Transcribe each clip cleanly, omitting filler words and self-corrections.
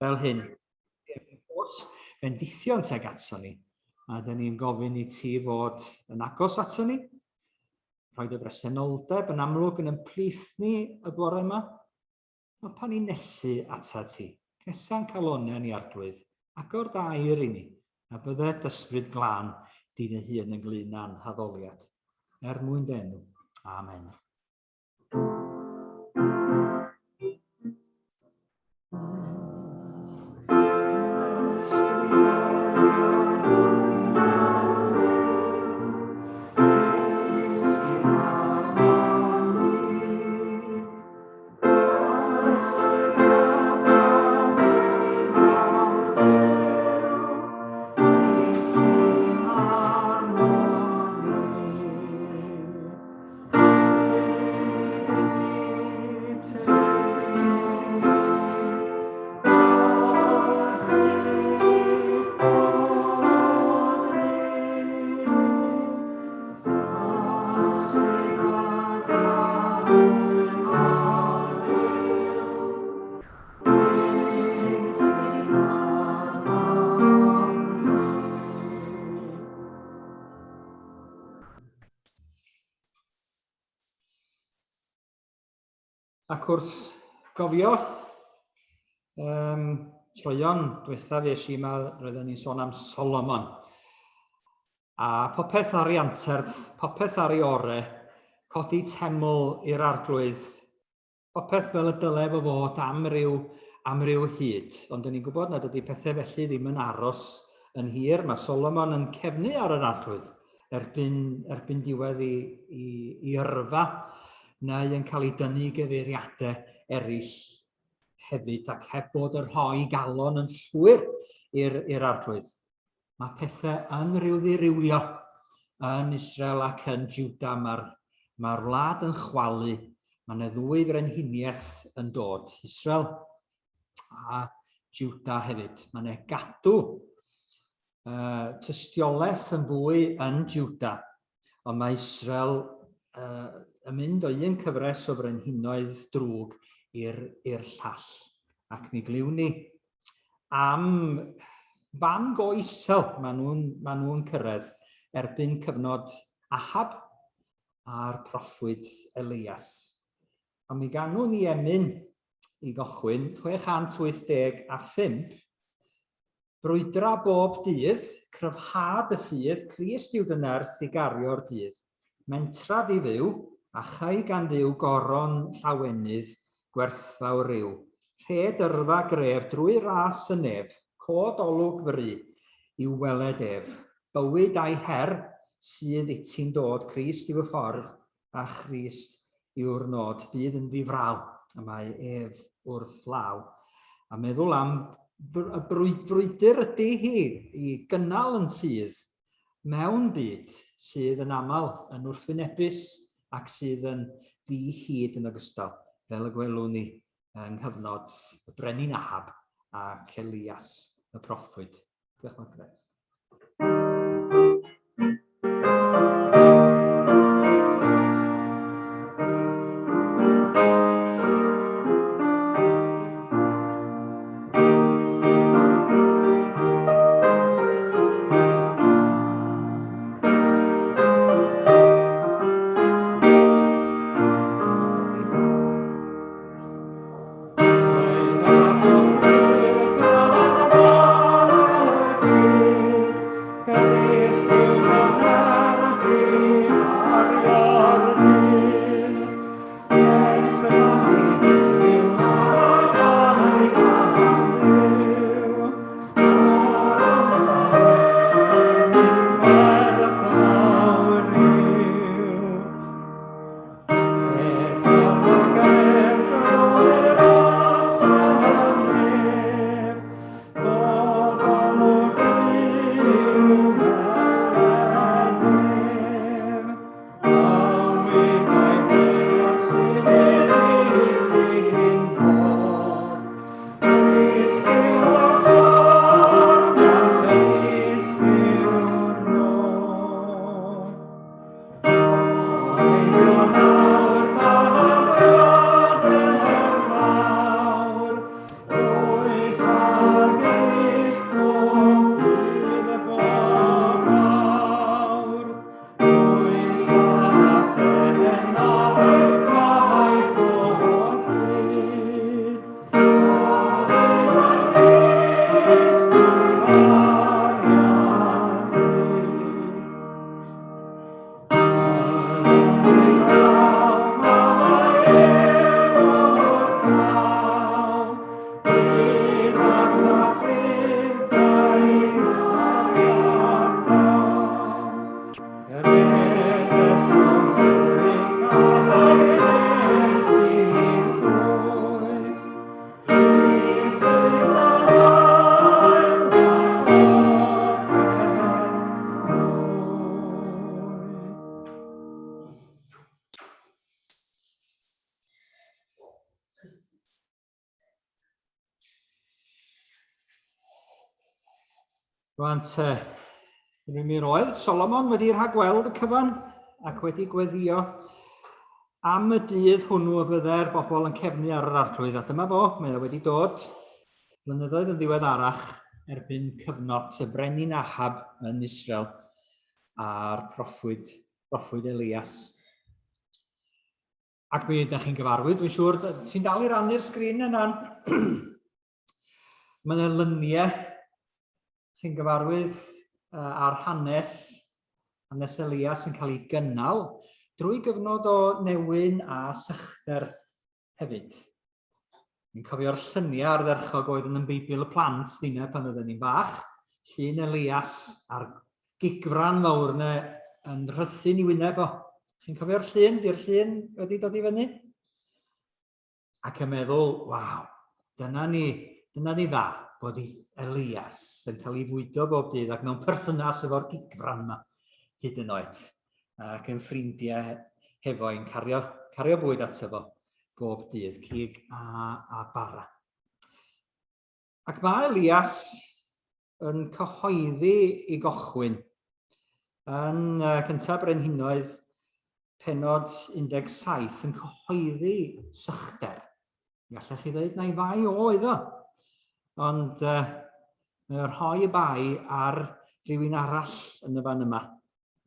fel hyn. Oes bendithion tuag ato ni, a dyn ni'n gofyn i ti fod yn agos ato ni, rhoi dy bresenoldeb yn amlwg yn ymplith ni y bore yma, a pan ni'n nesu ata ti, cesa'n calonau ni arglwydd, agor dair i ni, a bydde dysbryd glân di dy hun yn glina'n haddoliad. Mwyn denw. Amen. Ac wrth gofio, troion diwethaf eis i yma, roedden ni'n sôn am Solomon. A popeth ar ei anterth, popeth ar ei ore, codi teml i'r arglwydd, popeth fel y dylef o fod am ryw hyd. Ond dyn ni'n gwybod nad ydy pethau felly ddim yn aros yn hir. Mae Solomon yn cefnu ar yr arglwydd erbyn diwedd i yrfa, neu yn cael ei dynnu gyfeiriadau eraill hefyd, ac heb bod yn rhoi galon yn llwyr i'r arglwydd. Mae pethau yn ryw ddirywio yn Israel ac yn Juda. Mae'r wlad yn chwalu. Mae yna ddwy frenhiniaeth yn dod, Israel a Juda hefyd. Mae yna gadw tystiolaeth yn fwy yn Juda, ond mae Israel yn mynd o un cyfres o Brenhinoedd drwg i'r llall. Ac mi gliwn ni am fan go isel maen nhw'n cyrraedd erbyn cyfnod Ahab a'r proffwyd Elias. A mi ganwn ni emyn i gochwyn 685. Brwydra bob dydd, cryfhad y ffydd, Crist yw dy nerth i gario'r dydd. Mentraf i fyw, a chai gan ddiw goron llawenydd, gwerthfawr ryw. Rhed yrfa gref drwy ras y nef, cod olwg fry, i'w weled ef. Bywyd a'i her sydd i ti'n dod, Crist yw y ffordd, a Crist yw'r nod. Bydd yn ddifraw, a mae ef wrth law. A meddwl am y frwydr ydy hi i gynnal yn ffydd mewn byd sydd yn aml yn wrthwynebus ac sydd yn ddi-hyd yn ogystal, fel y gwelwn ni yng nghyfnod y brenin Ahab ac Elias y proffwyd. Diolch Margaret. Rwan mi roedd Solomon wedi rhagweld y cyfan ac wedi gweddio am y dydd hwnnw y bydde'r bobl yn cefnu ar yr arglwydd. A dyma fo, mae wedi dod blynyddoedd yn ddiweddarach erbyn cyfnod y brenin Ahab yn Israel a'r proffwyd Elias. Ac mi ydych chi'n gyfarwydd, dwi'n siŵr, ti'n dal i rannu'r sgrin yna. Mae'n lyniau chi'n gyfarwydd ar hanes Elias yn cael ei gynnal drwy gyfnod o newyn a sychder hefyd. Ni'n cofio'r lluniau ardderchog oedd yn Beibl y plant dyna pan oedden ni'n bach. Llun Elias a'r gigfran mawr yna yn rhythu'n ei wyneb o. Chi'n cofio'r llun? Di'r llun wedi dod i fyny? Ac yn meddwl, waw, dyna ni dda, bod Elias yn cael ei fwydo bob dydd ac mewn perthynas efo'r gigfran yma hyd yn oed. Ac yn ffrindiau hefo'n cario bwyd ato fo bob dydd, cig a bara. Ac mae Elias yn cyhoeddi ei gochwyn yn cyntaf Brenhinoedd penod 17 yn cyhoeddi sychder. Gallech chi ddweud na i fai o iddo. Ond mae'n rhoi y bai ar rhywun arall yn y fan yma.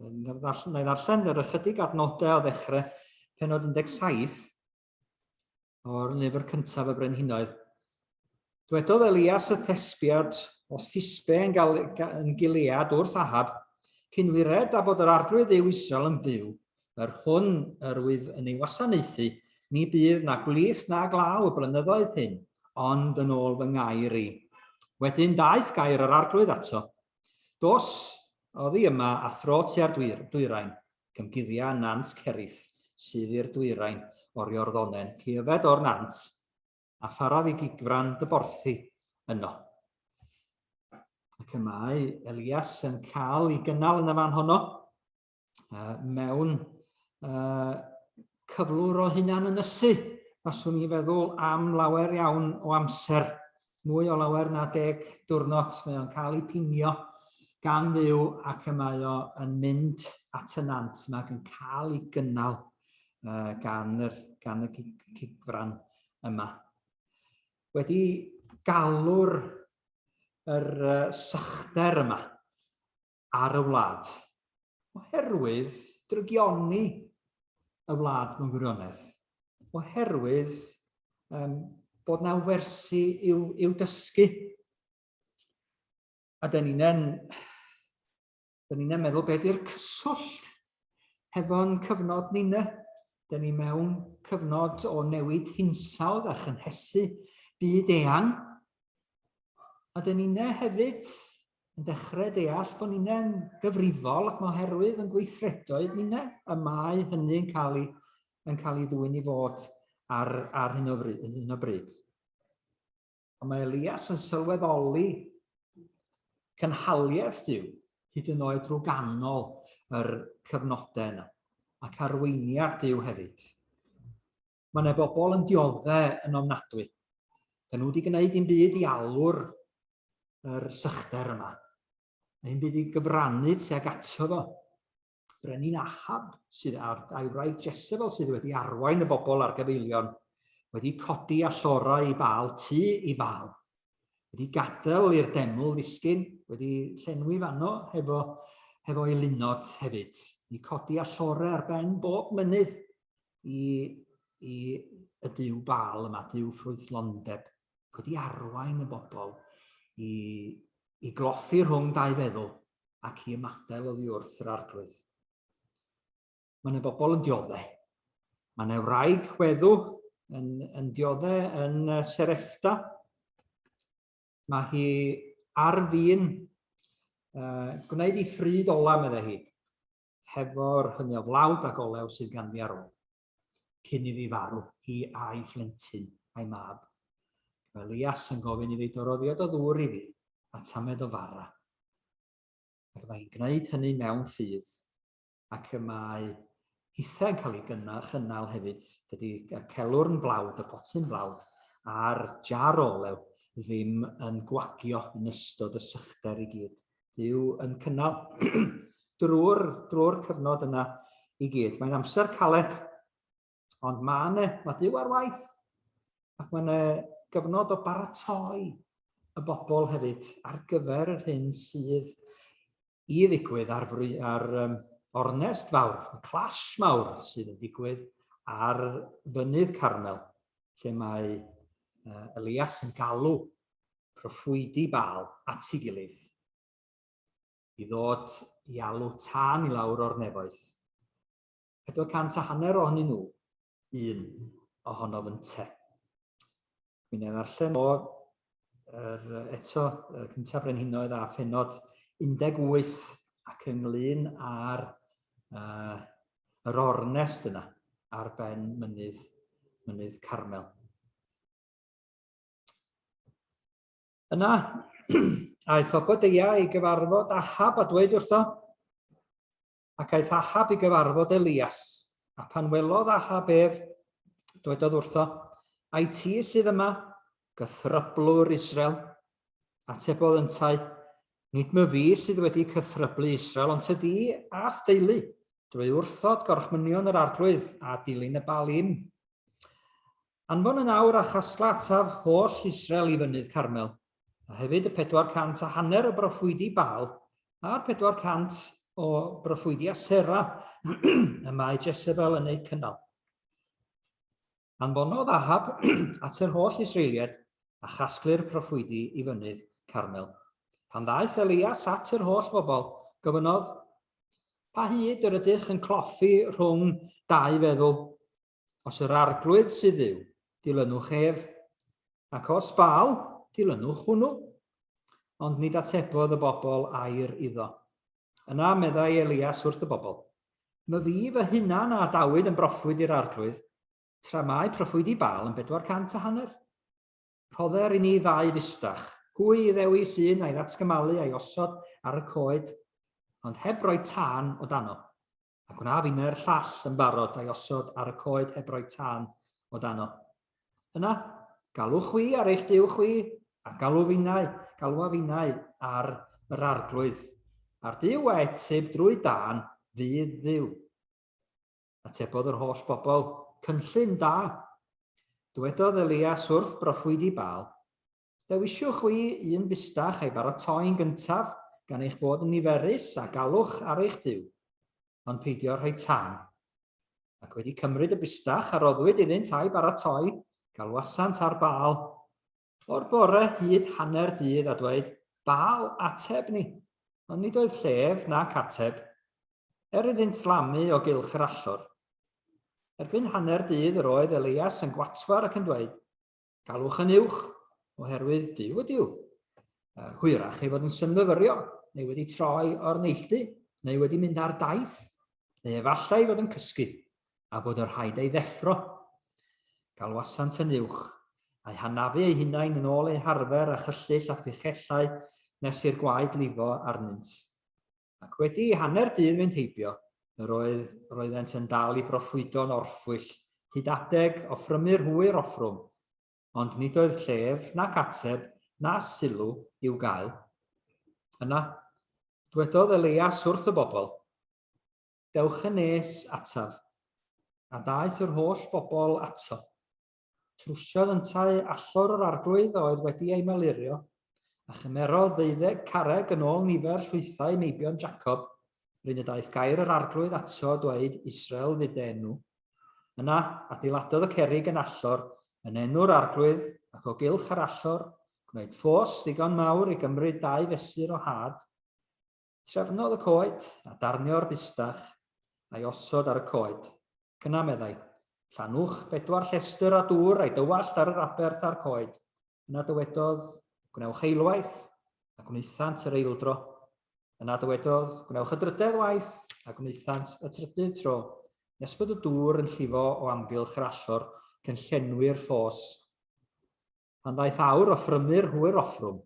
Na i ddarllen yr ychydig adnodau o ddechrau penod 17 o'r lyfr cyntaf y Brenhinoedd. Dywedodd Elias y thesbiad o Thisbe yn Gilead wrth Ahab, cynwired a bod yr ardwydd Dduw Israel yn byw, hwn yr wydd yn ei wasanaethu, ni bydd na gwlis na glaw y blynyddoedd hyn, ond yn ôl fy ngair i. Wedyn daeth gair yr ardwydd ato. Dos oddi yma a thro tua'r dwyrain, gymguddia nant cerith, sydd i'r dwyrain o'r Iorddonen, cyfed o'r nant, a pharaf i gigfran dyborthi yno. Ac yma Elias yn cael ei gynnal yn y fan honno, mewn cyflwr o hunan ynysu. Faswn i feddwl am lawer iawn o amser, mwy o lawer na 10 diwrnod, mae o'n cael ei pingio gan Dduw ac mae o yn mynd at y nant yma ac yn cael ei gynnal gan y gigfran yma. Wedi galw'r sychder yma ar y wlad, oherwydd drygioni y wlad mewn gwirionedd, oherwydd bod na wersi i'w dysgu. A dyn ni'n meddwl beth yw'r cyswllt hefo'n cyfnod ni'n. Dyn ni mewn cyfnod o newid hinsawdd a chynhesu byd eang. A dyn ni'n hefyd yn dechrau deall bod ni'n gyfrifol ac oherwydd yn gweithredoedd ni'n y mae hynny'n cael ei ddwyn i fod ar hyn o bryd. Ond mae Elias yn sylweddoli cynhaliaeth Duw hyd yn oed drwy ganol yr cyfnodau yna ac arweiniad Duw hefyd. Mae yna bobl yn dioddau yn ofnadwy. Dyn nhw wedi gwneud dim byd i alw'r sychder yma. Mae'n byd i gyfrannu tuag ato fo. Brenin Ahab a'i wraig Jezebel sydd wedi arwain y bobl ar gyfeilion, wedi codi allorau i Baal, tu i Baal. Wedi gadael i'r deml ddisgyn, wedi llenwi fanno hefo ei lunod hefyd. Wedi codi allorau ar ben bob mynydd i y Duw Baal yma, Duw ffrwythlondeb. Wedi arwain y bobl i gloffi rhwng dau feddwl ac i ymadel oddi wrth yr arglwydd. Mae yna bobl yn dioddau. Mae yna wraig weddw yn dioddau yn Sereffta. Mae hi ar fin gwneud ei ffryd ola, medde hi, hefo'r hynny o flawd a golew sydd ganddi ar ôl. Cyn iddi farw, hi a'i phlentyn, a'i mab. Elias yn gofyn iddi doroddiad o ddŵr i fi, a tamed o fara. Ac mae hi'n gwneud hynny mewn ffydd, ac mae hithau'n cael ei chynnal hefyd. Dydy y celwr yn blawd, y potyn blawd, a'r jar olew ddim yn gwagio yn ystod y sychder i gyd. Dyw yn cynnal drwy'r cyfnod yna i gyd. Mae'n amser caled, ond mae Dyw ar waith, ac mae'n gyfnod o baratoi y bobl hefyd ar gyfer yr hyn sydd i ddigwydd ar ornest fawr, y clash mawr sydd yn digwydd ar fynydd Carmel, lle mae Elias yn galw proffwydi Baal at ei gilydd i ddod i alw tân i lawr o'r nefoedd. 450 ohonyn nhw, un ohono fynte. Mi'n ddarllen o eto cyntaf Brenhinoedd a phenod 18 ac ynglyn ar yr ornest yna ar ben mynydd Carmel. Yna, aeth Obadia i gyfarfod Ahab a dweud wrtho, ac aeth Ahab i gyfarfod Elias, a pan welodd Ahab ef, dwedodd wrtho, ai ti sydd yma, gythryblwr Israel? Atebodd yntai, nid my fi sydd wedi cythryblu Israel, ond tydi a theulu, drwy wrthod gorchmynion yr arglwydd a dilyn y Balim. Anfon yn awr a chasgla ataf holl Israel i fynydd Carmel, a hefyd y 450 o broffwydi Baal, a'r 400 o broffwydi Asera y mae Jezebel yn ei cynnal. Anfonodd Ahab at yr holl Israeliad a chasglu'r proffwydi i fynydd Carmel. Pan ddaeth Elias at yr holl bobl, gofynodd, pa hyd yr ydych yn cloffi rhwng dau feddwl? Os yr arglwydd sydd Dduw, dilynwch ef, ac os Baal, dilynwch hwnnw. Ond nid atebodd y bobl air iddo. Yna meddai Elias wrth y bobl, my fi fy hunan a Dawid yn broffwyd i'r arglwydd, tra mae proffwydi Baal yn 450. Rhodder i ni ddau fustach, hwy i ddewis un a'i ddatgymalu a'i osod ar y coed, ond heb roi tân o dano. Ac wna finna'r llall yn barod a'i osod ar y coed heb roi tân o dano. Yna, galwch chwi ar eich diw chwi, a galw a finnau ar yr arglwydd. A'r diw a etib drwy dan fydd Dduw. Atebodd yr holl bobl, cynllun da. Dywedodd Elias wrth broffwydi Baal, dewisiwch wi un fustach a'i barotoi'n gyntaf gan eich bod yn niferus a galwch ar eich diw, ond peidio rhoi tân. Ac wedi cymryd y bustach a roddwyd iddynt a'i baratoi, galwasant ar Baal. O'r bore hyd hanner dydd a dweud, Baal ateb ni, ond nid oedd llef nac ateb, iddynt slamu o gylch yr allor. Erbyn hanner dydd yr oedd Elias yn gwatwar ac yn dweud, galwch yn uwch, oherwydd Duw y Duw. Hwyrach ei fod yn synfyfyrio, neu wedi troi o'r neilltu, neu wedi mynd ar daith, neu efallai fod yn cysgu, a bod yr rhaid ei ddeffro. Galwasant yn uwch, a'i hanafu ei hunain yn ôl ei harfer a chyllyll a thuchellau nes i'r gwaed lifo arnynt. Ac wedi hanner dydd fynd heibio, roeddent yn dal i broffwydo'n orffwyll, hyd adeg offrymu'r hwyr offrwm, ond nid oedd llef nac ateb na sylw i'w gael. Yna, dywedodd Elias wrth y bobl, dewch yn nes ataf, a daeth yr holl bobl ato. Trwsiodd yntau allor yr arglwydd oedd wedi ei malirio, a chymerodd 12 carreg yn ôl nifer llwythau meibion Jacob, rydyn y daeth gair yr arglwydd ato dweud Israel fydd enw. Yna, adeiladodd y cerrig yn allor, yn enw'r arglwydd ac o gylch yr allor, gwneud ffos ddigon mawr i gymryd 2 fesur o had, trefnodd y coed a darnio'r bustach a'i osod ar y coed. Cyna meddai, llanwch 4 llestr a dŵr a'i dywallt ar yr aberth a'r coed. Yna dywedodd, gwnewch eilwaith a gwnaethant yr eildro. Yna dywedodd, gwnewch y 3ydd waith a gwnaethant y 3ydd tro. Nes bod y dŵr yn llifo o amgylch yr allor cyn llenwi'r ffos. Pan ddaeth awr o ffrymur hwyr offrwm,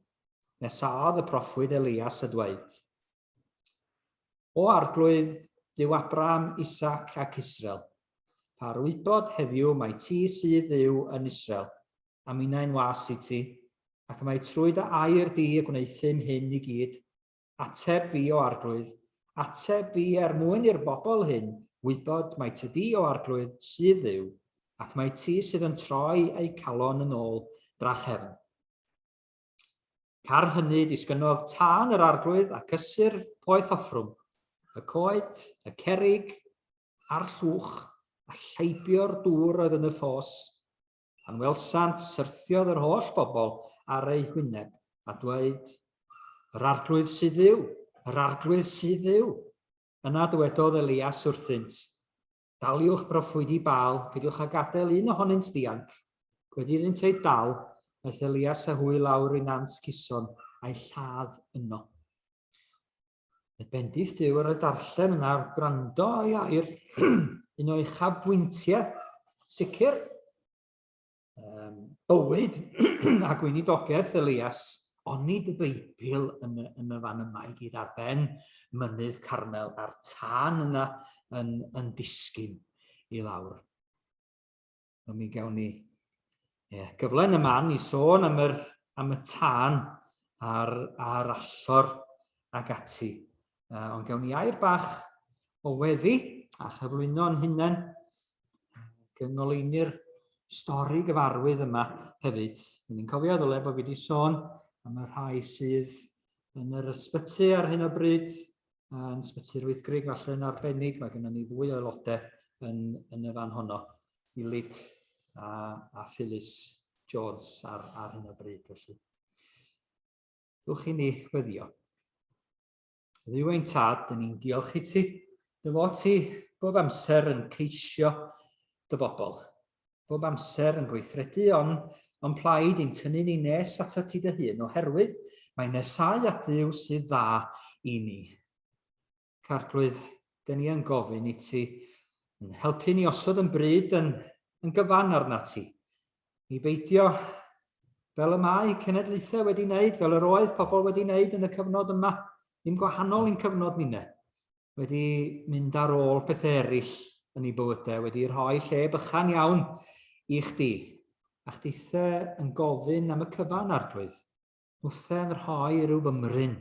nesaodd y proffwyd Elias a dweud, O arglwydd Dduw Abraham, Isaac ac Israel, pa rwybod heddiw mai ti sydd Dduw yn Israel, a minnau'n was i ti, ac mae trwy dy air di y gwneithym hyn i gyd, ateb fi o arglwydd, ateb fi mwyn i'r bobl hyn, wybod mai ty di o arglwydd sydd Dduw, ac mae ti sydd yn troi ei calon yn ôl drachefn. Car hynny disgynnodd tân yr arglwydd ac ysur poeth offrwm, y coed, y cerig, a'r llwch, a lleibio'r dŵr oedd yn y ffos. Pan welsant syrthiodd yr holl bobl ar ei hwyneb a dweud, yr arglwydd sydd Dduw, yr arglwydd sydd Dduw. Yna dywedodd Elias wrthynt, daliwch broffwyd i Baal, peidiwch a gadael un ohonynt ddianc. Wedi iddynt ei dal, aeth Elias a hwy lawr i Nant Cison a'i lladd yno. Bendith Duw ar y darllen yna gwrando o'i air, un o'i chabwyntiau sicr, bywyd a gweinidogaeth Elias, onid y Beibl yn y fan yma i gyd ar ben mynydd Carmel a'r tân yna yn disgyn i lawr. Mi gawn ni gyflen y man i sôn am y tân a'r allor ag ati. Ond gawn ni air bach o weddi a chyflwyno'n hunain gyngoleinir stori gyfarwydd yma hefyd. Ni'n cofio ddyle bod fi wedi sôn am y rhai sydd yn yr ysbyty ar hyn o bryd, yn ysbyty'r Wyddgrug falle'n arbennig. Mae gennym ni 2 aelodau yn y fan honno, Ilyd a Phyllis Jones ar hyn o bryd. Felly, dwch i ni weddio. Dduw ein tad, dyn ni'n diolch i ti, dy fod ti bob amser yn ceisio dy bobl. Bob amser yn gweithredu ond plaid i'n tynnu ni nes at ti dy hun, oherwydd mae nesau at Dduw sydd dda i ni. Carglwydd, dyn ni yn gofyn i ti yn helpu ni osod yn bryd yn gyfan arna ti. I beidio fel y mae cenedlaethau wedi wneud, fel yr oedd pobl wedi wneud yn y cyfnod yma, ddim gwahanol i'n cyfnod ninne, wedi mynd ar ôl pethau eraill yn ei bywydau, wedi rhoi lle bychan iawn i chdi. A chdi'thau yn gofyn am y cyfan arglwydd, wrthau yn rhoi rhyw fymryn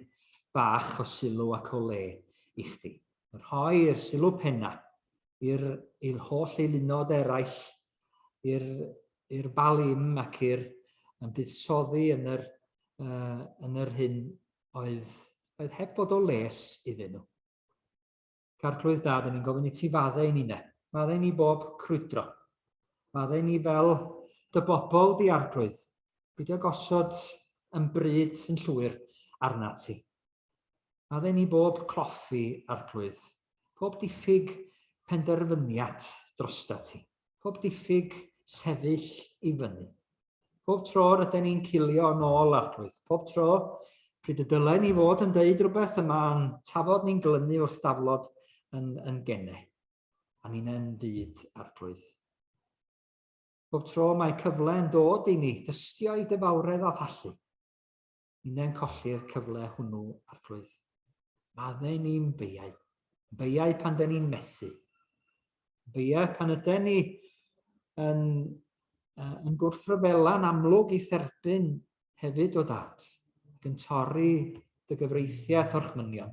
bach o sylw ac o le i chdi. Yn rhoi'r sylw penna i'r holl eilunod eraill, i'r balim ac i'r buddsoddi yn yr hyn oedd heb fod o les iddyn nhw. Carglwydd dad, ni'n gofyn i ti faddau ni ne. Faddau ni bob crwydro. Faddau ni fel dy bobl di arglwydd. Beidio gosod yn bryd yn llwyr arna ti. Faddau ni bob cloffi arglwydd. Pob diffyg penderfyniad drosta ti. Pob diffyg sefyll i fyny. Pob tro rydyn ni'n cilio yn ôl arglwydd. Pob tro pryd y dylen ni fod yn deud rhywbeth yma yn tafod ni'n glynu wrth daflod yn gene. A ni'n yn dyd arglwydd. Pob tro mae cyfle yn dod i ni dystio i dyfawredd a thallu. Ni'n yn colli'r cyfle hwnnw arglwydd. Maddau ni'n beiau. Beiau pan dyn ni'n methu. Beiau pan ydyn ni yn gwrthryfelan amlwg i therbyn hefyd o dad. Yn torri dy gyfreithiaeth o'r chmynion.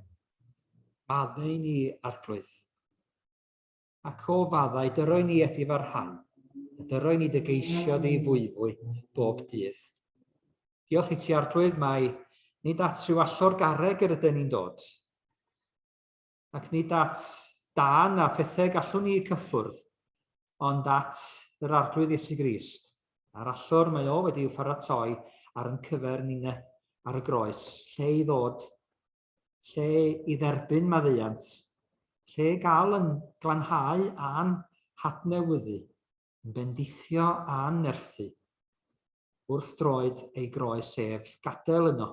Maddau ni arglwydd. Ac o faddau, dyroi ni ethi farhau. Dyroi ni dy geisio di fwyfwy bob dydd. Diolch i ti arglwydd, mae nid at rhyw allor garreg yr ydyn ni'n dod. Ac nid at dan a phethau gallwn ni cyffwrdd, ond at yr arglwydd Iesu Grist. A'r allor mae o wedi i'w pharatoi ar yn cyfer ninne ar y groes, lle i ddod, lle i dderbyn maddeuant, lle gael yn glanhau a'n hadnewyddu, yn bendithio a'n nerthu, wrth droed ei groes sef gadael yno,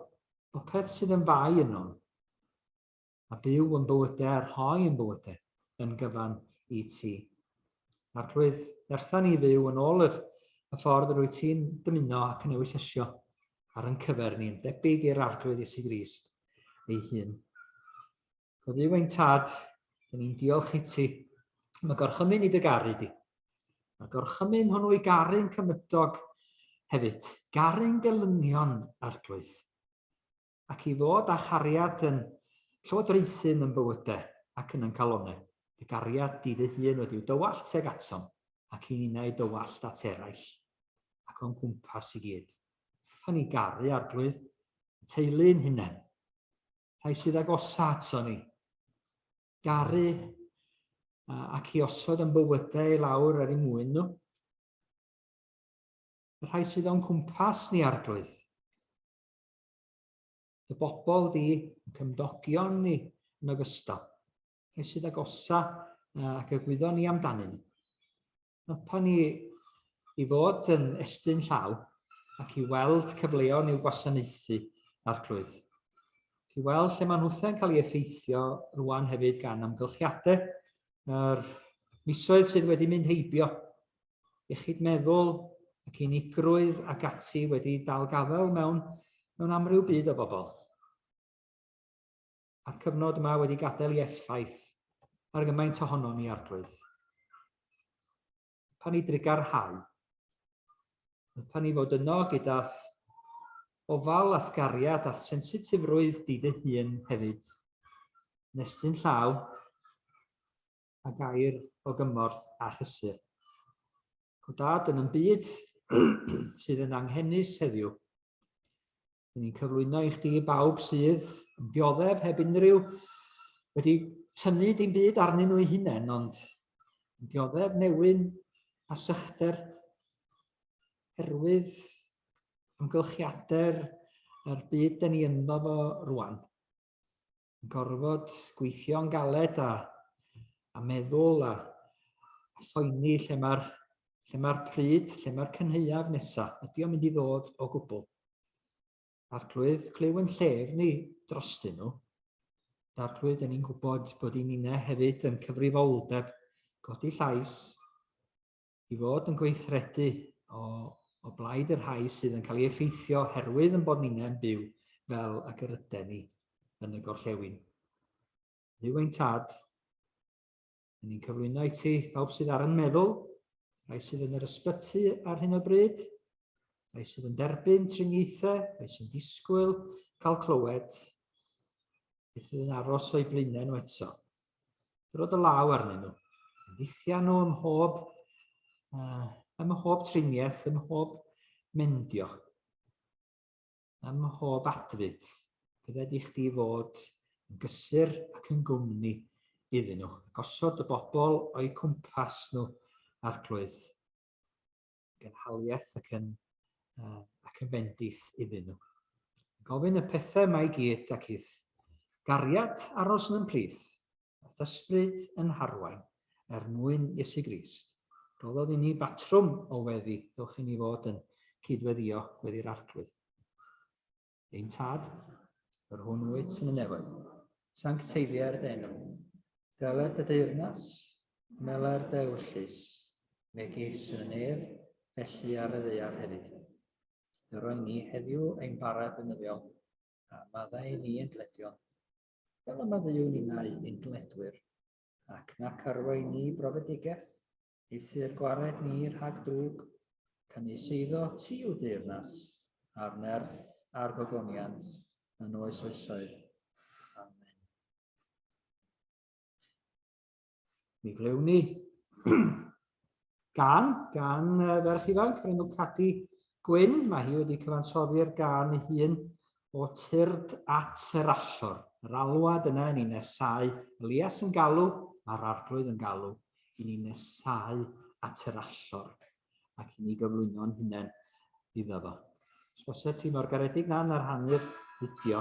popeth sydd yn fai yno, a byw yn bywydau a'r hoi yn bywydau yn gyfan i ti. Arglwydd, nerthan ni fyw yn ôl y ffordd rwy ti'n dymuno ac yn ewyllysio ar yn cyfer ni'n debyg i'r arglwydd Iesu Grist ei hun. O Dduw ein Tad, dyn ni'n diolch i ti. Mae gorchymyn i dy garu di. Mae gorchymyn hwnnw i garu'n cymydog hefyd, garu'n gelynion arglwydd. Ac i fod â chariad yn llywodraethyn yn bywydau ac yn calonau. Y gariad di dy hun wedi'w dywallt ag atom ac i ni'n ei dywallt at eraill ac o'n gwmpas i gyd. Pan ni garu arglwydd, teulu'n hunain, rhai sydd agosa ato ni, garu ac i osod yn bywydau lawr ar ei mwyn nhw. Rhai sydd o'n cwmpas ni arglwydd, y bobl di yn cymdogion ni yn ogystal. Rhai sydd agosa ac egwyddo ni amdanyn. Pan ni i fod yn estyn llaw ac i weld cyfleon i'w gwasanaethu arglwydd. I weld lle mae nhw'n cael ei effeithio rwan hefyd gan amgylchiadau, yr misoedd sydd wedi mynd heibio, iechyd meddwl ac unigrwydd ac ati wedi dal gafel mewn amryw byd o bobl. A'r cyfnod yma wedi gadael ei effaith ar gymaint ohono ni arglwydd. Pan ni drigarhau, pan ni fod yno gyda ofal a thgariad a sensitifrwydd di dy hun hefyd, nestyn llaw a gair o gymorth a chysur. O Dad, yn byd sydd yn anghennus heddiw, ni'n cyflwyno i chdi bawb sydd yn dioddef heb unrhyw wedi tynnu dim byd arnyn nhw eu hunain, ond yn dioddef newyn a sychder herwydd amgylchiadau'r byd dyn ni ynddo fo rwan. Yn gorfod gweithio'n galed a meddwl a phoeni lle mae'r pryd, lle mae'r cynheuaf nesaf. Ydy o'n mynd i ddod o gwbl. Arglwydd, clyw yn llef ni drostyn nhw. Arglwydd, dyn ni'n gwybod bod ni'n unau hefyd yn cyfrifoldeb, godi llais, i fod yn gweithredu o blaid yr rhai sydd yn cael ei effeithio herwydd yn bod ni'n byw fel ac yr ydyn ni yn y gorllewin. Dduw ein Tad, dyn ni'n cyflwyno i ti pawb sydd ar yn meddwl, rhai sydd yn yr ysbyty ar hyn o bryd, rhai sydd yn derbyn triniaethau, rhai sy'n disgwyl cael clywed, beth sydd yn aros o'i blaenau nhw eto. Rod y law arnyn nhw, yn dithia nhw ym mhob triniaeth, ym mhob mendio, ym mhob adfyd. Bydde di chdi fod yn gysur ac yn gwmni iddyn nhw. Gosod y bobl o'i cwmpas nhw arglwydd, gynhaliaeth ac yn bendith iddyn nhw. Gofyn y pethau mae gyd ac idd gariad aros yn plith, a thysbryd yn harwain mwyn Iesu Grist. Roddodd i ni batrwm o weddi, dowch i ni fod yn cydweddio wedi'r arglwydd. Ein Tad, yr hwn wyt yn y nefoedd, sancteiddiau'r denw, deled y deyrnas, meler dewllus, megis yn y nef, felly ar y ddeiar hefyd. Roedd ni heddiw ein barad yn yddiol, a maddau ni yn dledion. Fel y maddau ninnau ein dledwyr, ac nac arwain ni brofedigaeth, eithir gwared ni rhag drwg, cynnes eiddo ti yw deyrnas, a'r nerth a'r gogoniant yn oes oesoedd. Amen. Mi glewn ni gan ferch ifanc, rhwng Cadi Gwyn, mae hi wedi cyfansoddi'r gan ei hun o Tyrd at yr allor. Yr alwad yna yn ei nesau, Elias yn galw, a'r arglwydd yn galw, i ni nesau at yr allor, ac i ni gyflwyno'n hunain iddo fo. Os ti mor garedig na'n ar rhannu'r fideo.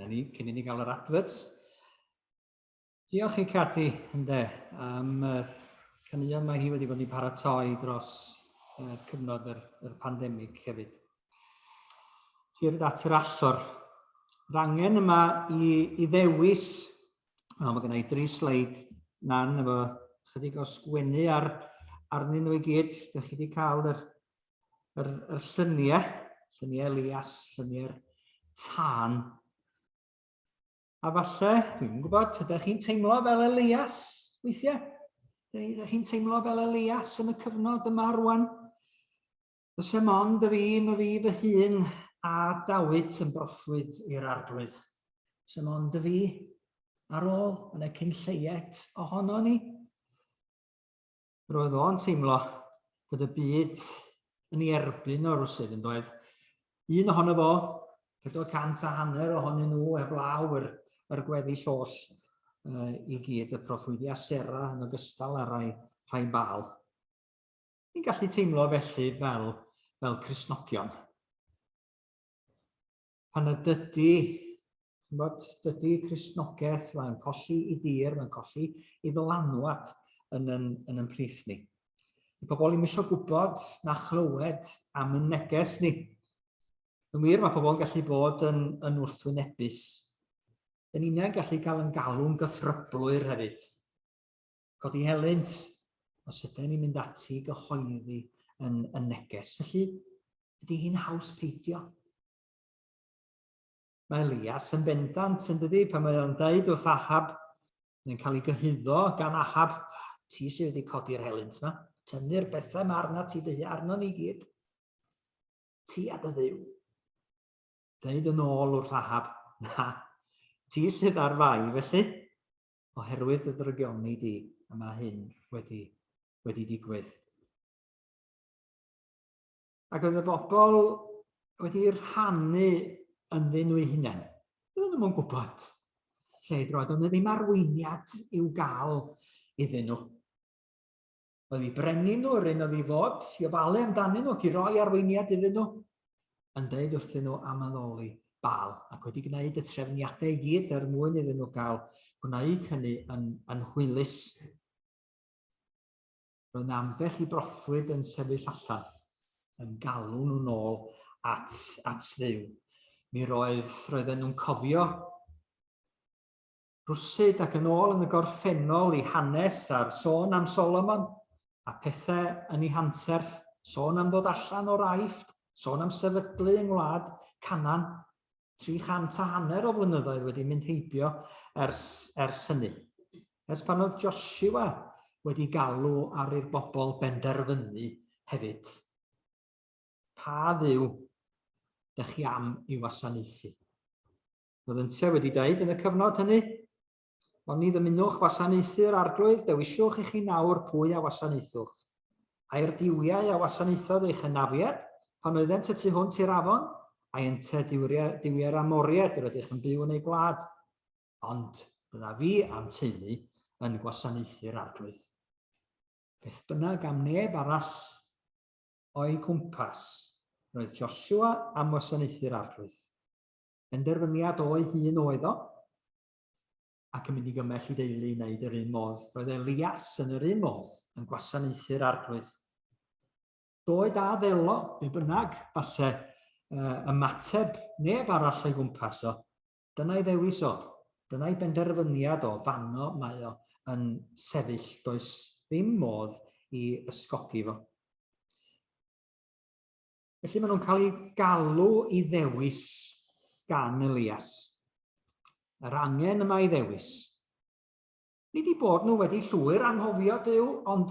gyda ni, cyn i ni gael yr adverts. Diolch i Cadi, ynde, am caneuon mae hi wedi bod i paratoi dros cyfnod yr pandemig hefyd. Tyrd at yr allor. Yr angen yma i ddewis, mae gen i 3 sleid nan efo chydig o sgwennu arnyn nhw i gyd. Dych chi wedi cael yr lluniau Elias, lluniau'r tân. A falle, dwi'n gwybod, ydych chi'n teimlo fel Elias weithiau? Ydych chi'n teimlo fel Elias yn y cyfnod yma rwan? Does dim ond y fi fy hun a Dawyd yn broffwyd i'r arglwydd. Does dim ond y fi ar ôl yn y cynlleied ohono ni. Roedd o'n teimlo bod y byd yn ei erbyn o rwsyd yn doedd. Un ohono fo, 450 ohonyn nhw heblaw yr gweddill oll i gyd y proffwydiau sera yn ogystal â rhai bal. Ni'n gallu teimlo felly fel Cristnogion. Pan dydy Cristnogaeth mae'n colli i dir, mae'n colli i ddylanwad yn yn plith ni. Y pobl ddim eisiau gwybod na chlywed am y neges ni. Yn wir, mae pobl yn gallu bod yn wrthwynebus. Yn una'n gallu cael yn galw'n gythryblwyr hefyd. Codi helynt os ydyn ni'n mynd ati gyhoeddi yn neges. Felly, ydy hi'n haws peidio. Mae Elias yn bendant yn dydi pan mae o'n deud wrth Ahab, yn cael ei gyhyddo gan Ahab, ti sydd wedi codi'r helynt yma, tynnu'r bethau mae arna ti dy arno ni gyd. Ti a dy dduw. Deud yn ôl wrth Ahab, na, ti sydd ar fai felly, oherwydd y drygioni di, a mae hyn wedi digwydd. Ac oedd y bobl wedi rhannu ynddyn nhw eu hunain. Oedden nhw'n gwybod lle droed, ond ddim arweiniad i'w gael iddyn nhw. Oedd ei Brenhinoedd yr un oedd ei fod, i ofalu amdanyn nhw, ac i roi arweiniad iddyn nhw, yn deud wrthyn nhw am addoli bal, ac wedi gwneud y trefniadau i gyd mwyn iddyn nhw gael gwneud hynny yn hwylus. Roedd ambell i broffwyd yn sefyll allan, yn galw nhw nôl at dduw. Mi roedden nhw'n cofio rwsyd ac yn ôl yn y gorffennol i hanes a'r sôn am Solomon, a pethau yn ei hanterth, sôn am ddod allan o'r Aifft, sôn am sefydlu yng ngwlad Canan, 350 o flynyddoedd wedi mynd heibio ers hynny. Ers pan oedd Joshua wedi galw ar i'r bobl benderfynu hefyd. Pa dduw dych chi am i wasanaethu? Roedd ynte wedi dweud yn y cyfnod hynny, ond ni ddymunwch wasanaethu'r arglwydd, dewisiwch i chi nawr pwy a wasanaethwch. A'r diwiau a wasanaethodd eich hynafiad, pan oeddent y tu hwnt i'r afon, a ynte diwiau'r amoriad yr ydych yn byw yn ei gwlad. Ond bydda fi am teulu yn gwasanaethu'r arglwydd. Beth bynnag am neb arall o'i gwmpas, roedd Joshua am wasanaethu'r arglwydd. Penderfyniad o'i hun oedd o, ac yn mynd i gymell i deulu i wneud yr un modd. Roedd Elias yn yr un modd yn gwasanaethu'r arglwydd. Doedd a ddelo, be bynnag, falle ymateb neb arall o'i gwmpas o. Dyna'i ddewis o, dyna'i benderfyniad o, fanno mae o yn sefyll, does ddim modd i ysgogi fo. Felly maen nhw'n cael eu galw i ddewis gan Elias. Yr angen yma i ddewis. Nid i bod nhw wedi llwyr anghofio Duw, ond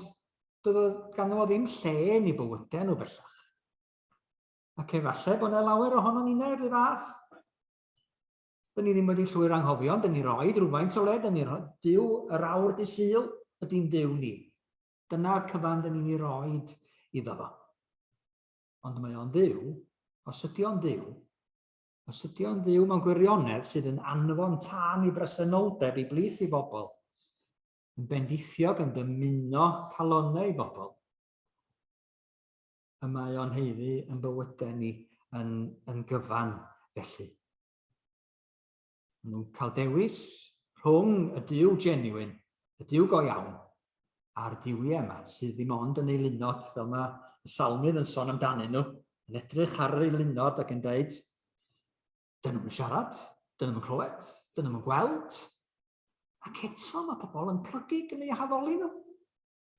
doedd ganddo fo ddim lle yn eu bywydau nhw bellach. Ac efallai bod yna lawer ohono ni'n yr fath. Dyn ni ddim wedi llwyr anghofio, dyn ni roi rhywfaint o le, dyn ni roi Duw yr awr dy Sul, ydy'n Duw ni. Dyna'r cyfan dyn ni'n roi iddo fo. Ond mae o'n Dduw, os ydy o'n Dduw mewn gwirionedd sydd yn anfon tân i bresenoldeb i blith i bobl, yn bendithiog yn dymuno calonnau i bobl, y mae o'n heiddi yn bywydau ni yn gyfan felly. Maen nhw'n cael dewis rhwng y Duw genuine, y Duw go iawn, a'r diwiau yma, sydd ddim ond yn ei lunod, fel mae y salmydd yn sôn amdanyn nhw, yn edrych ar ei lunod ac yn dweud, dyn nhw'n siarad, dyn nhw'n clywed, dyn nhw'n gweld, ac eto mae pobl yn plygu yn eu haddoli nhw,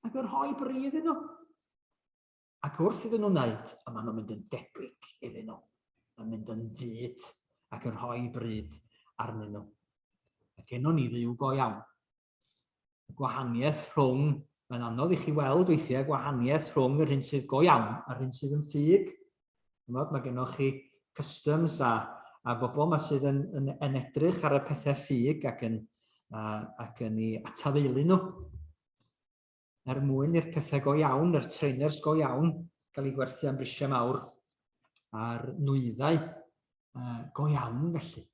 ac yn rhoi bryd iddyn nhw. Ac wrth iddyn nhw'n wneud, a maen nhw'n mynd yn debyg iddyn nhw, yn mynd yn fyd ac yn rhoi bryd arnyn nhw. Ac enw ni ddiw go iawn. Y gwahaniaeth rhwng, mae'n anodd i chi weld weithiau gwahaniaeth rhwng yr hyn sydd go iawn a'r hyn sydd yn ffug. Mae gennych chi customs a bobl yma sydd yn edrych ar y pethau ffug ac yn ei atafeilu nhw. Mwyn i'r pethau go iawn, yr trainers go iawn, cael ei gwerthu am brisiau mawr a'r nwyddau go iawn felly,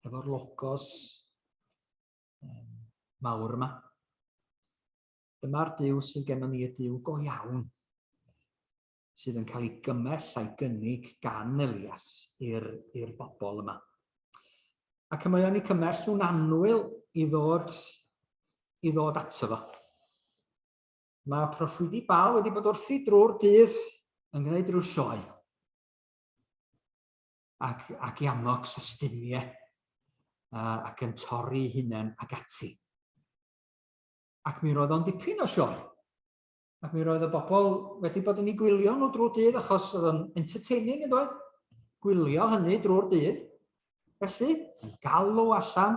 efo'r logos mawr yma. Dyma'r Duw sydd gennym ni, y Duw go iawn, sydd yn cael ei gymell a'i gynnig gan Elias i'r bobl yma. Ac mae o'n ei cymell nhw'n annwyl i ddod ato fo. Mae proffwydi bal wedi bod wrthi drwy'r dydd yn gwneud rhyw sioe. Ac i annog systemiau ac yn torri hunain ag ati. Ac mi roedd o'n dipyn o sioe. Ac mi roedd y bobl wedi bod yn ei gwylio nhw drwy'r dydd achos oedd o'n entertaining yn doedd. Gwylio hynny drwy'r dydd. Felly, yn galw allan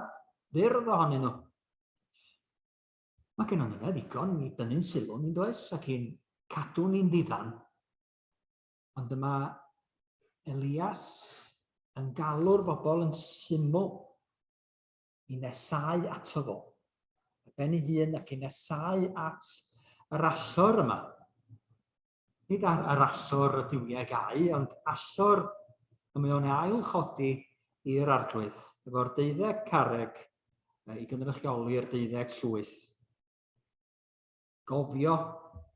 ddyrdd ohonyn nhw. Mae gennym ni ddigon i dynnu'n sylw ni'n does ac i'n cadw ni'n ddiddan. Ond dyma Elias yn galw'r bobl yn syml i nesau ato fo. Ben ei hun ac i nesau at yr allor yma. Nid ar yr allor y diwiau gau, ond allor y mae o'n ail chodi i'r arglwydd, efo'r 12 carreg i gynrychioli'r 12 llwyth. Gofio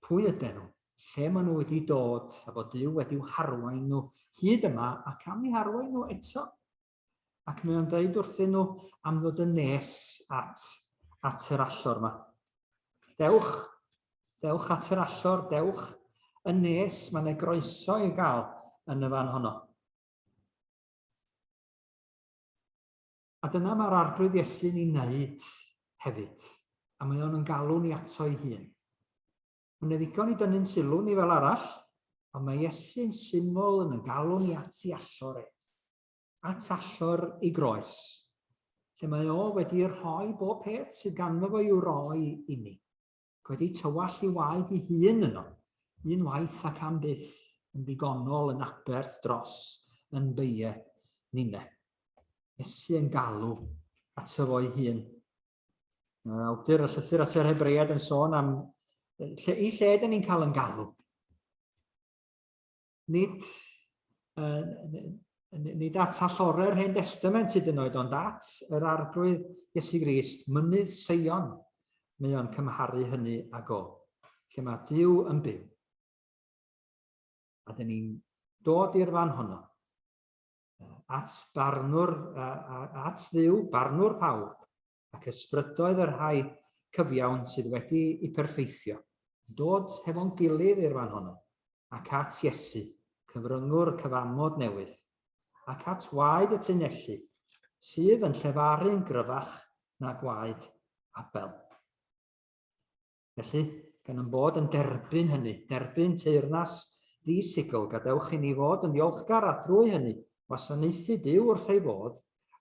pwy ydyn nhw, lle maen nhw wedi dod, a bod Duw wedi'w harwain nhw hyd yma, ac am eu harwain nhw eto. Ac mae o'n dweud wrthyn nhw am ddod yn nes at yr allor yma. Dewch at yr allor, dewch y nes, mae'n ei groeso i gael yn y fan honno. A dyna mae'r arglwydd Iesu'n ei wneud hefyd, a mae o'n galw ni ato ei hun. Mae'n ddigon i dynnu'n sylw ni fel arall, ond mae Iesu'n syml yn galw ni at ei allor at allor ei groes, lle mae o wedi rhoi bob peth sydd ganddo fo i'w roi i ni. Wedi tywall i waed ei hun yno, un waith ac am byth yn ddigonol yn aberth dros yn beiau ninne. Iesu yn galw ato fo ei hun. Awdur y llythyr at yr Hebreaid yn sôn am i lle dyn ni'n cael yn galw. Nid at allorau'r Hen Testament hyd yn oed, ond at yr arglwydd Iesu Grist, mynydd Sion, mae o'n cymharu hynny ag o, lle mae Duw yn byw. A dyn ni'n dod i'r fan honno, at Dduw, barnwr pawb, ac ysbrydoedd yr rhai cyfiawn sydd wedi ei perffeithio, dod hefo'n gilydd i'r fan honno, ac at Iesu, cyfryngwr cyfamod newydd, ac at waed y tunelli, sydd yn llefaru'n gryfach na gwaed Abel. Felly, gan yn bod yn derbyn hynny, derbyn teyrnas ddisigol, gadewch i ni fod yn ddiolchgar a thrwy hynny, wasanaethu Duw wrth ei bodd,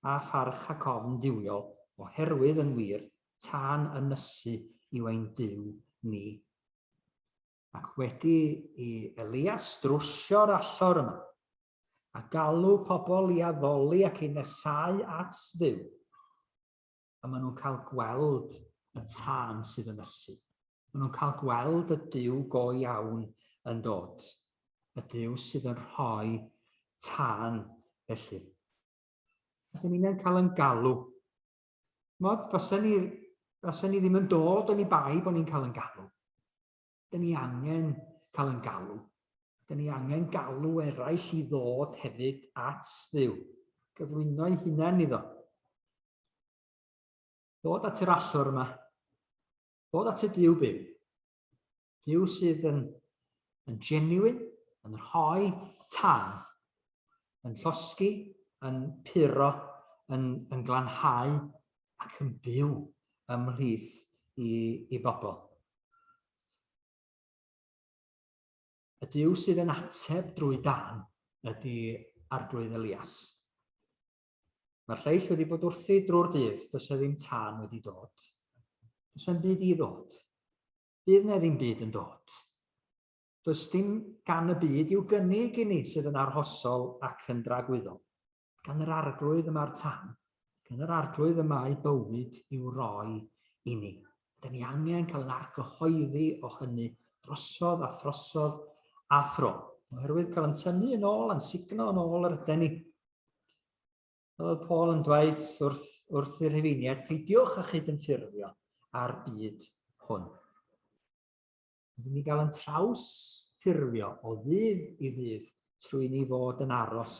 a pharch ac ofn diwiol, oherwydd yn wir, tân ynysu i'w ein Duw ni. Ac wedi i Elias drwsio'r allor yma, a galw pobl i addoli ac i nesau at Dduw, a maen nhw'n cael gweld y tân sydd yn ysu. Maen nhw'n cael gweld y Duw go iawn yn dod. Y Duw sydd yn rhoi tân felly. Dyn ni'n cael yn galw. Fysa ni ddim yn dod yn ei bai bod ni'n cael yn galw. Dyn ni angen cael yn galw. Dyn ni angen galw eraill i ddod hefyd at Dduw. Gyflwyno'i hunain iddo. Dod at yr allor yma. Dod at y Duw byw. Duw sydd yn genuine, yn rhoi tân, yn llosgi, yn puro, yn glanhau ac yn byw ymhlith i bobl. Y Duw sydd yn ateb drwy dan ydy arglwydd Elias. Mae'r lleill wedi bod wrthi drwy'r dydd, does e ddim tân wedi dod. Does e'n byd i ddod. Bydd ne ddim byd yn dod. Does dim gan y byd i'w gynnig i ni sydd yn arhosol ac yn dragwyddol. Gan yr arglwydd yma'r tân, gan yr arglwydd yma i bywyd i'w roi i ni. Dyna ni angen cael yn argyhoeddi o hynny drosodd a throsodd a thro. Oherwydd cael yn tynnu yn ôl, yn signo yn ôl yr ydyn ni. Oedd Paul yn dweud wrth i'r Rhufeiniaid, peidiwch a chyd yn ffurfio ar byd hwn. Byddwn ni gael yn traws ffurfio o ddydd i ddydd trwy ni fod yn aros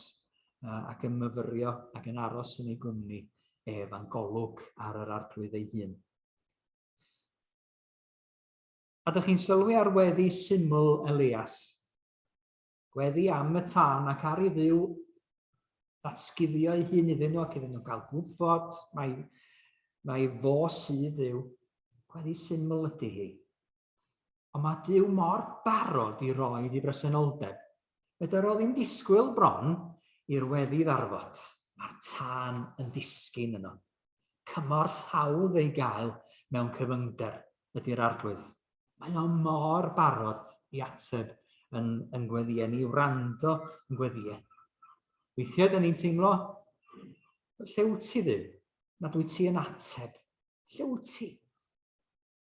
ac yn myfyrio ac yn aros yn ei gwmni ef a'n golwg ar yr arglwydd ei hun. A dych chi'n sylwi ar weddi syml Elias. Gweddi am y tân ac ar ei ddiw ddatguddio ei hun iddyn nhw ac iddyn nhw gael gwybod mae fo sydd yw. Gweddi syml ydy hi. Ond mae Duw mor barod i roi i bresenoldeb. Fedar o ddim disgwyl bron i'r weddi ddarfod. Mae'r tân yn disgyn yno. Cymorth hawdd ei gael mewn cyfyngder ydy'r arglwydd. Mae o mor barod i ateb yn gweddiau ni, wrando yn gweddiau. Weithiau dyn ni'n teimlo, lle wyt ti ddim? Nad wyt ti yn ateb. Lle wyt ti?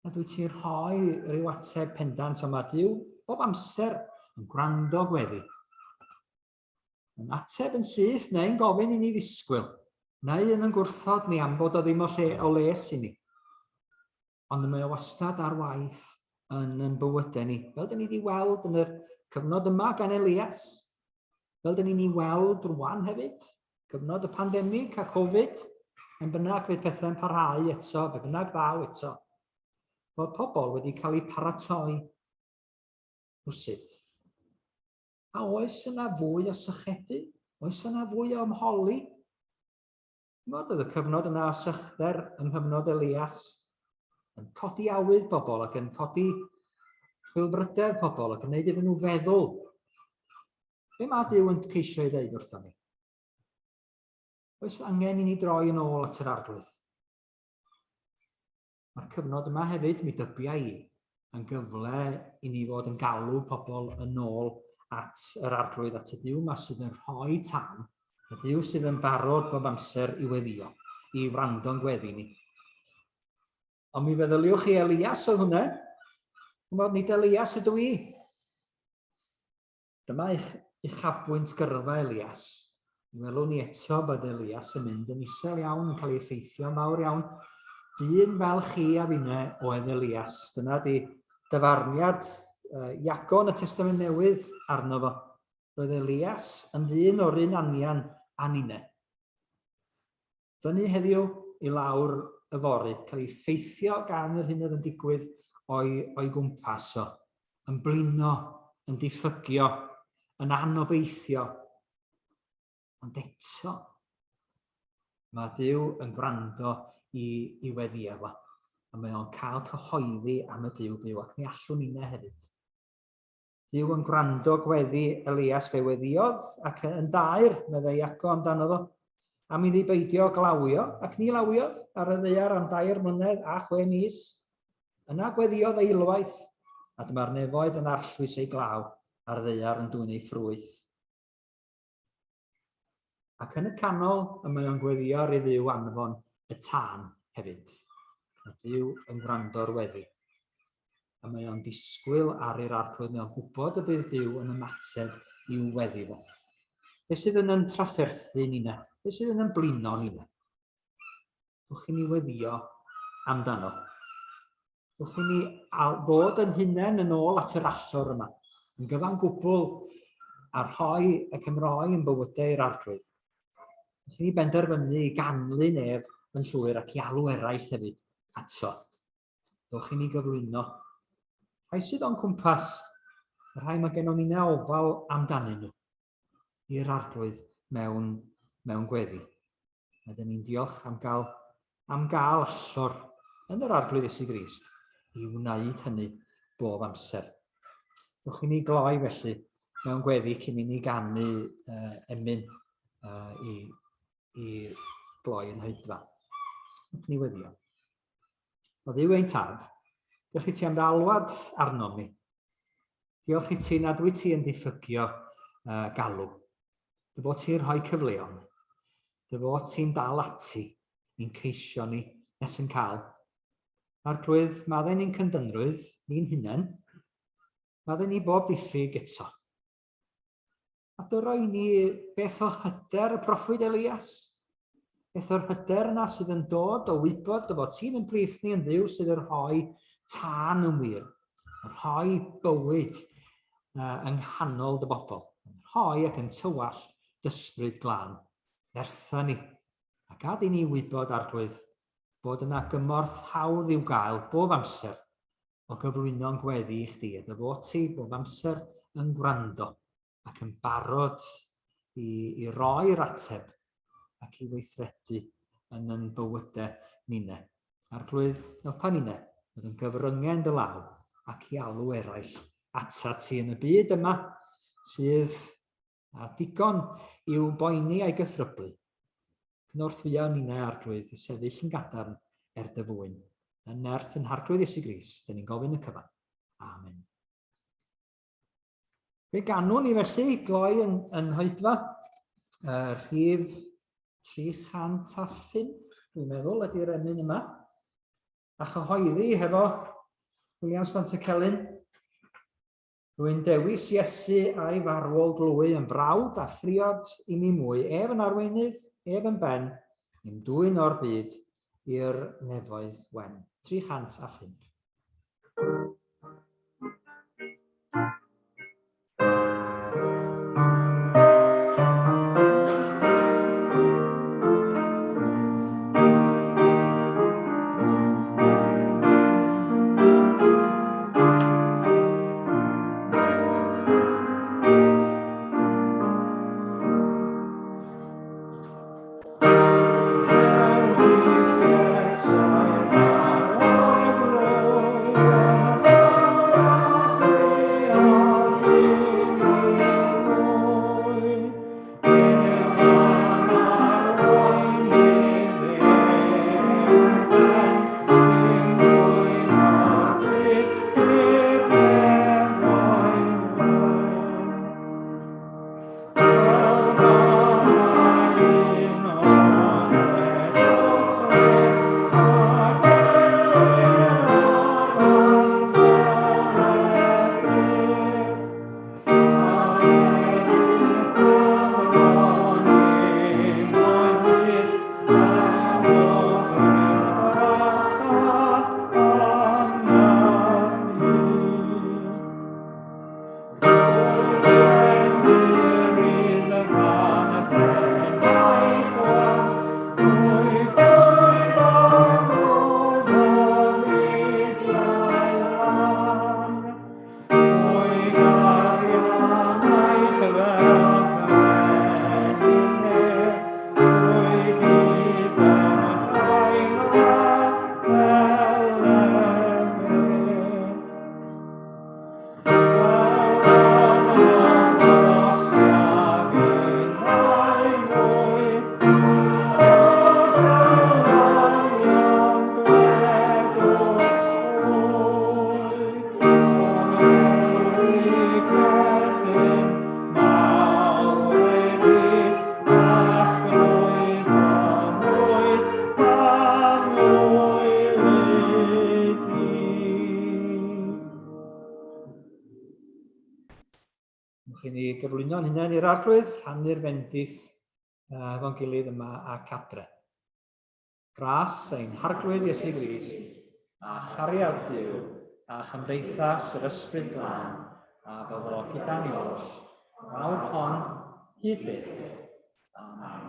Nad wyt ti'n rhoi rhyw ateb pendant o mae Duw bob amser yn gwrando gweddi. Yn ateb yn syth neu'n gofyn i ni ddisgwyl, neu yn gwrthod ni am bod o ddim o les i ni. Ond mae o wastad ar waith yn bywydau ni. Fel dyn ni wedi weld yn y cyfnod yma gan Elias, fel dyn ni'n ei weld rwan hefyd, cyfnod y pandemig a Covid, yn bynnag fydd pethau'n parhau eto, be bynnag ddaw eto. Bod pobl wedi cael eu paratoi rwsyd. A oes yna fwy o sychedu? Oes yna fwy o ymholi? Oedd y cyfnod yna o sychder yng nghyfnod Elias yn codi awydd bobl ac yn codi chwilfrydedd pobl ac yn gwneud iddyn nhw feddwl. Be mae Duw yn ceisio i ddeud wrthon ni? Oes angen i ni droi yn ôl at yr arglwydd? Mae'r cyfnod yma hefyd, mi dybiau i, yn gyfle i ni fod yn galw pobl yn ôl at yr arglwydd, at y Duw yma sydd yn rhoi tân, y Duw sydd yn barod bob amser i weddio, i wrando'n gweddi ni. Ond mi feddyliwch chi Elias oedd hwnna. Mod nid Elias ydw i. Dyma eich chafbwynt gyrfa Elias. Welwn ni eto bod Elias yn mynd yn isel iawn, yn cael ei effeithio mawr iawn. Dyn fel chi a finne oedd Elias. Dyna di dyfarniad Iagon y Testament Newydd arno fo. Roedd Elias yn ddyn o'r un anian a ninne. Fyny heddiw i lawr y fori, cael ei effeithio gan yr hyn oedd yn digwydd o'i gwmpas o. Yn blino, yn diffygio, yn anobeithio. Ond eto, mae Duw yn gwrando i weddiau fo. A mae o'n cael cyhoeddi am y Duw byw ac ni allwn ni'n hefyd. Duw yn gwrando gweddi Elias fe weddiodd ac yn dair, meddai Iagon amdano fo. A mi ddibeidio glawio ac ni lawiodd ar y ddaear am 2 mlynedd a 6 mis. Yna gweddiodd eilwaith a dyma'r nefoedd yn arllwys ei glaw a'r ddaear yn dwyn ei ffrwyth. Ac yn y canol, y mae o'n gweddio ar ei ddiw anfon y tân hefyd. A Duw yn gwrando'r weddi. A mae o'n disgwyl ar i'r arglwydd, mae o'n gwybod y bydd Duw yn ymateb i'w weddi fo. Be sydd yn trafferthu ni'na? Be sydd yn blino ni'na? Dwch chi ni weddio amdano. Dwch chi ni fod yn hunain yn ôl at yr allor yma. Yn gyfan gwbl a rhoi ac ymroi yn bywydau i'r arglwydd. Dwch chi ni benderfynu i ganlu nef yn llwyr ac i alw eraill hefyd ato. Dowch i ni gyflwyno. Rhai sydd o'n cwmpas, y rhai mae gennym ni'n ofal amdanyn nhw i'r arglwydd mewn gweddi. Ydyn ni'n diolch am gael allor yn yr arglwydd Iesu Grist i wneud hynny bob amser. Dowch i ni gloi felly mewn gweddi cyn i ni ganu emyn i gloi yn heidfa. Dowch ni weddio. O Dduw ein tad, diolch i ti am dy alwad arno mi. Diolch i ti nad wyt ti yn diffygio galw. Dy fod ti'n rhoi cyfleon. Dy fod ti'n dal ati ni'n ceisio ni nes yn cael. Arglwydd, madde ni'n cyndynrwydd, ni'n hunain. Madde ni bob diffyg eto. A dy roi ni beth o hyder y proffwyd Elias. Beth o'r hyder yna sydd yn dod o wybod dy fod ti'n yn plith ni yn ddiw sydd yn rhoi tân yn wir. Yn rhoi bywyd yng nghanol dy bobl. Yn rhoi ac yn tywall dysbryd glân. Ertha ni. A gad i ni wybod arglwydd bod yna gymorth hawdd i'w gael bob amser o gyflwyno'n gweddi i chdi. Dy fod ti bob amser yn gwrando ac yn barod i roi'r ateb ac i weithredu yn ein bywydau ninne. Arglwydd, helpa ninne bod yn gyfryngen dy law ac i alw eraill ata ti yn y byd yma sydd a digon i'w boeni a'i gythryblu. Cnorthwyo ninne arglwydd i sefyll yn gadarn dy fwyn. Yn nerth yn harglwydd Iesu Grist, dyn ni'n gofyn y cyfan. Amen. Fe ganwn ni felly gloi yn hoedfa rhif 305, dwi'n meddwl, ydy'r emyn yma. A chyhoeddi hefo William Spontacelyn. Rwy'n dewis Iesu a'i farwol glwy yn brawd a phriod i mi mwy, ef yn arweinydd, ef yn ben, i'n dwy'n o'r byd i'r nefoedd wen. 305. Mwch i ni gyflwyno'n hunain i'r arglwydd, rhannu'r bendith efo'n gilydd yma ac adre. Gras ein harglwydd Iesu Grist, a chariad Duw, a chymdeithas yr ysbryd glân, a bobl gyda ni oll, nawr hon, hyd byth. Amen.